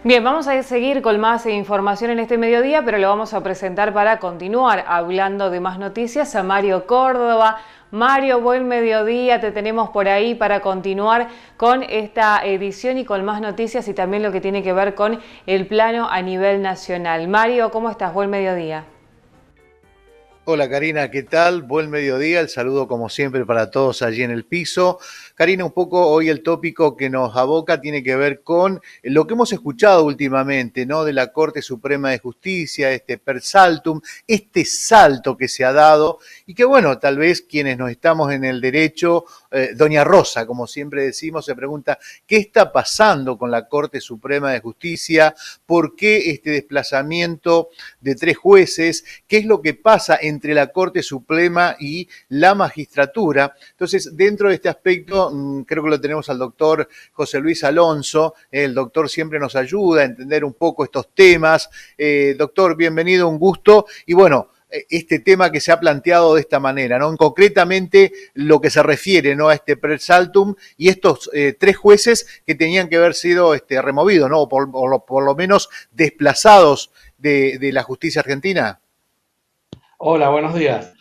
Bien, vamos a seguir con más información en este mediodía, pero lo vamos a presentar para continuar hablando de más noticias a Mario Córdoba. Mario, buen mediodía, te tenemos por ahí para continuar con esta edición y con más noticias y también lo que tiene que ver con el plano a nivel nacional. Mario, ¿cómo estás? Buen mediodía. Hola Karina, ¿qué tal? Buen mediodía, el saludo como siempre para todos allí en el piso. Karina, un poco hoy el tópico que nos aboca tiene que ver con lo que hemos escuchado últimamente, ¿no? De la Corte Suprema de Justicia, este per saltum, este salto que se ha dado y que bueno, tal vez quienes nos estamos en el derecho, doña Rosa, como siempre decimos, se pregunta, ¿qué está pasando con la Corte Suprema de Justicia? ¿Por qué este desplazamiento de 3 jueces? ¿Qué es lo que pasa entre la Corte Suprema y la magistratura? Entonces, dentro de este aspecto, creo que lo tenemos al doctor José Luis Alonso. El doctor siempre nos ayuda a entender un poco estos temas. Doctor, bienvenido, un gusto. Y bueno, este tema que se ha planteado de esta manera, ¿no? Concretamente lo que se refiere, ¿no? A este per saltum y estos 3 jueces que tenían que haber sido removidos, ¿no? Por lo menos desplazados de la justicia argentina. Hola, buenos días.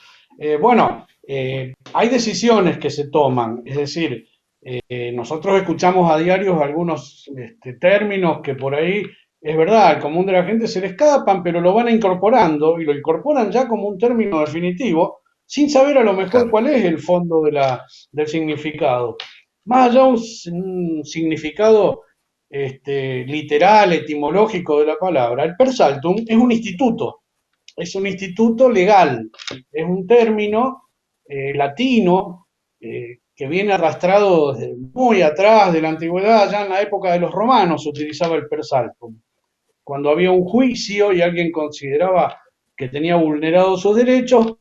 Hay decisiones que se toman, es decir, nosotros escuchamos a diario algunos términos que por ahí, es verdad, al común de la gente se le escapan, pero lo van incorporando y lo incorporan ya como un término definitivo, sin saber a lo mejor Claro. cuál es el fondo del significado. Más allá de un significado literal, etimológico de la palabra, el per saltum es un instituto legal, es un término latino que viene arrastrado desde muy atrás de la antigüedad, ya en la época de los romanos se utilizaba el per saltum. Cuando había un juicio y alguien consideraba que tenía vulnerados sus derechos,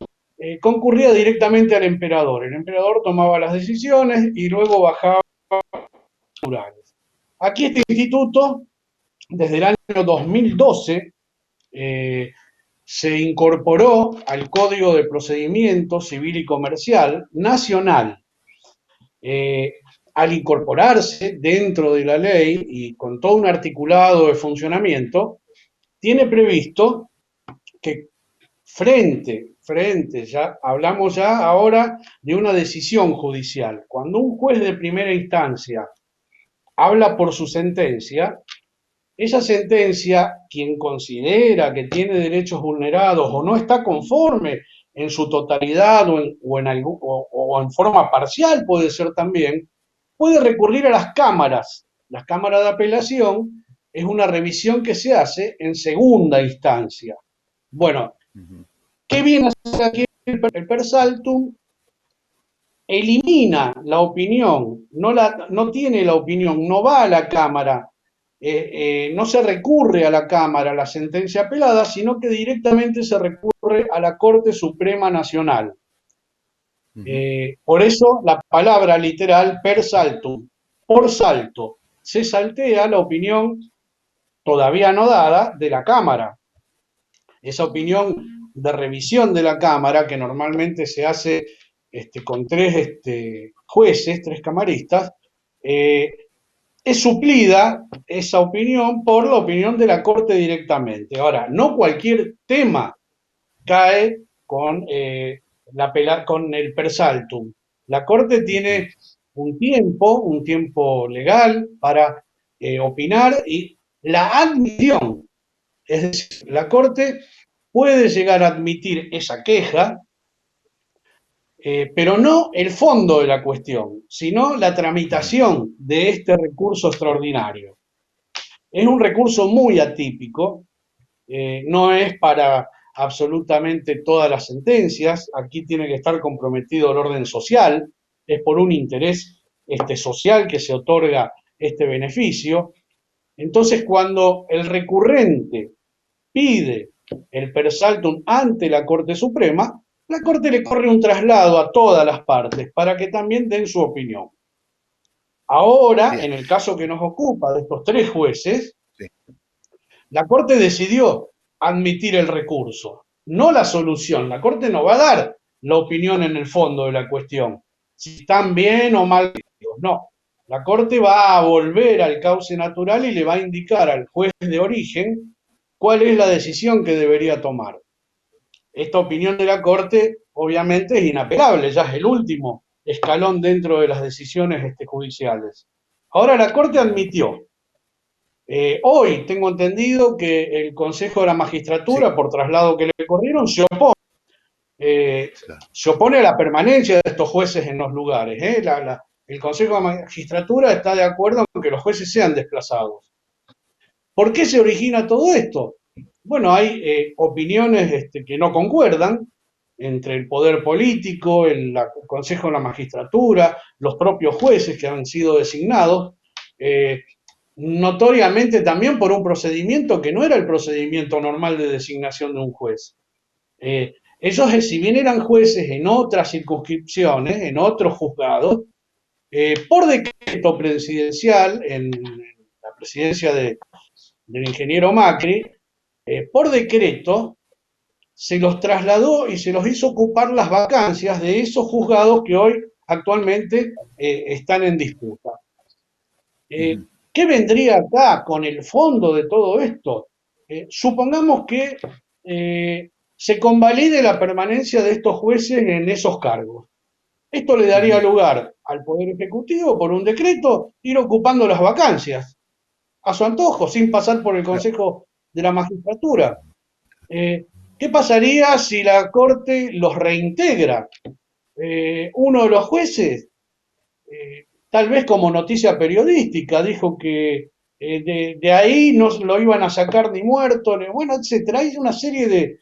concurría directamente al emperador. El emperador tomaba las decisiones y luego bajaba a murales. Aquí este instituto, desde el año 2012, se incorporó al Código de Procedimiento Civil y Comercial Nacional. Eh, Al incorporarse dentro de la ley y con todo un articulado de funcionamiento, tiene previsto que ya hablamos ya ahora de una decisión judicial. Cuando un juez de primera instancia habla por su sentencia, esa sentencia, quien considera que tiene derechos vulnerados o no está conforme en su totalidad o en forma parcial, puede ser también, puede recurrir a las cámaras. Las cámaras de apelación es una revisión que se hace en segunda instancia. Bueno, Uh-huh. ¿qué viene a hacer aquí el per saltum? Elimina la opinión, no tiene la opinión, no va a la Cámara, no se recurre a la Cámara a la sentencia apelada, sino que directamente se recurre a la Corte Suprema Nacional. Uh-huh. Por eso la palabra literal per saltum, por salto, se saltea la opinión todavía no dada de la Cámara. Esa opinión de revisión de la Cámara, que normalmente se hace con 3 jueces, 3 camaristas, es suplida esa opinión por la opinión de la Corte directamente. Ahora, no cualquier tema cae con el per saltum. La Corte Uh-huh. tiene un tiempo legal para opinar y la admisión, es decir, la Corte puede llegar a admitir esa queja, pero no el fondo de la cuestión, sino la Uh-huh. tramitación de este recurso extraordinario. Es un recurso muy atípico, no es para absolutamente todas las sentencias, aquí tiene que estar comprometido el orden social, es por un interés social que se otorga este beneficio. Entonces, cuando el recurrente pide el per saltum ante la Corte Suprema, la Corte le corre un traslado a todas las partes para que también den su opinión. Ahora, Bien, en el caso que nos ocupa de estos 3 jueces, sí. la Corte decidió admitir el recurso, no la solución. La Corte no va a dar la opinión en el fondo de la cuestión, si están bien o mal. No, La Corte va a volver al cauce natural y le va a indicar al juez de origen cuál es la decisión que debería tomar. Esta opinión de la Corte obviamente es inapelable, ya es el último escalón dentro de las decisiones judiciales. Ahora la Corte admitió, hoy tengo entendido que el Consejo de la Sí, Magistratura, por traslado que le corrieron, claro. se opone a la permanencia de estos jueces en los lugares. El Consejo de la Magistratura está de acuerdo en que los jueces sean desplazados. ¿Por qué se origina todo esto? Bueno, hay opiniones que no concuerdan entre el poder político, el Consejo de la Magistratura, los propios jueces que han sido designados, eh, notoriamente también por un procedimiento que no era el procedimiento normal de designación de un juez. Ellos, si bien eran jueces en otras circunscripciones, en otros juzgados, por decreto presidencial, en la presidencia del ingeniero Macri, por decreto se los trasladó y se los hizo ocupar las vacancias de esos juzgados que hoy actualmente están en disputa. Ujú. ¿Qué vendría acá con el fondo de todo esto? Supongamos que se convalide la permanencia de estos jueces en esos cargos. Esto le daría Ujú. lugar al Poder Ejecutivo, por un decreto, ir ocupando las vacancias a su antojo, sin pasar por el Claro. Consejo de la Magistratura. Eh, ¿Qué pasaría si la Corte los reintegra? Uno de los jueces, tal vez como noticia periodística, dijo que de ahí no lo iban a sacar ni muerto, bueno, etcétera. Hay una serie de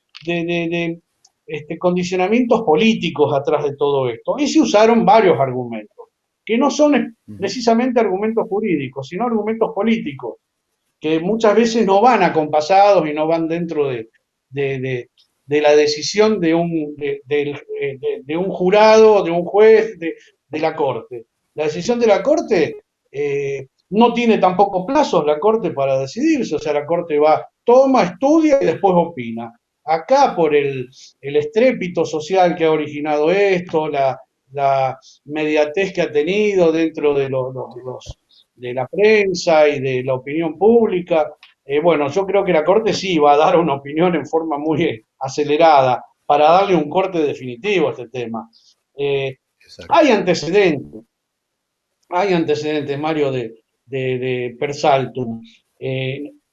condicionamientos políticos atrás de todo esto. Y se usaron varios argumentos, que no son Ujú. precisamente argumentos jurídicos, sino argumentos políticos, que muchas veces no van acompasados y no van dentro de, de- de la decisión de un jurado, de un juez, de la Corte. La decisión de la Corte no tiene tampoco plazos la Corte para decidirse, o sea, la Corte va, toma, estudia y después opina. Acá por el estrépito social que ha originado esto, la mediatez que ha tenido dentro de de la prensa y de la opinión pública. Bueno, yo creo que la Corte sí va a dar una opinión en forma muy acelerada para darle un corte definitivo a este tema. Eh, Exacto. hay antecedentes, hay antecedentes, Mario, de Persaltum.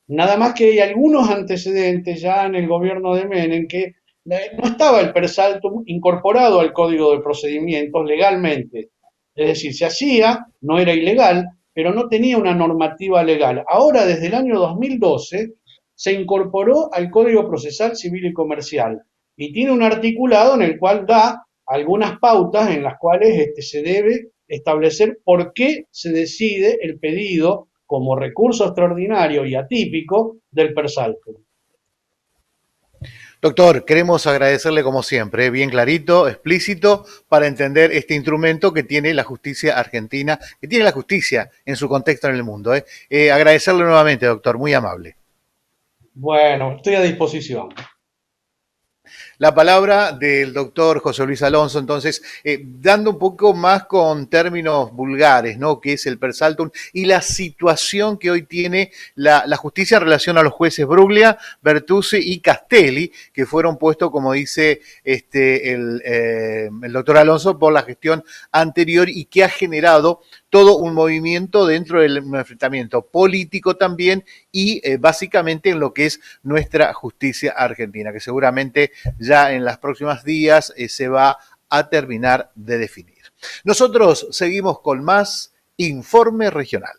Nada más que hay algunos antecedentes ya en el gobierno de Menem que no estaba el Persaltum incorporado al Código de Procedimientos legalmente. Es decir, se hacía, no era ilegal, pero no tenía una normativa legal. Ahora, desde el año 2012, se incorporó al Código Procesal Civil y Comercial y tiene un articulado en el cual da algunas pautas en las cuales se debe establecer por qué se decide el pedido como recurso extraordinario y atípico del persalto. Doctor, queremos agradecerle como siempre, bien clarito, explícito, para entender este instrumento que tiene la justicia argentina, que tiene la justicia en su contexto en el mundo. Agradecerle nuevamente, doctor, muy amable. Bueno, estoy a disposición. La palabra del doctor José Luis Alonso, entonces, dando un poco más con términos vulgares, ¿no? Que es el persaltum y la situación que hoy tiene la justicia en relación a los jueces Bruglia, Bertuzzi y Castelli, que fueron puestos, como dice el doctor Alonso, por la gestión anterior y que ha generado todo un movimiento dentro del enfrentamiento político también y básicamente en lo que es nuestra justicia argentina, que seguramente ya en los próximos días se va a terminar de definir. Nosotros seguimos con más Informe Regional.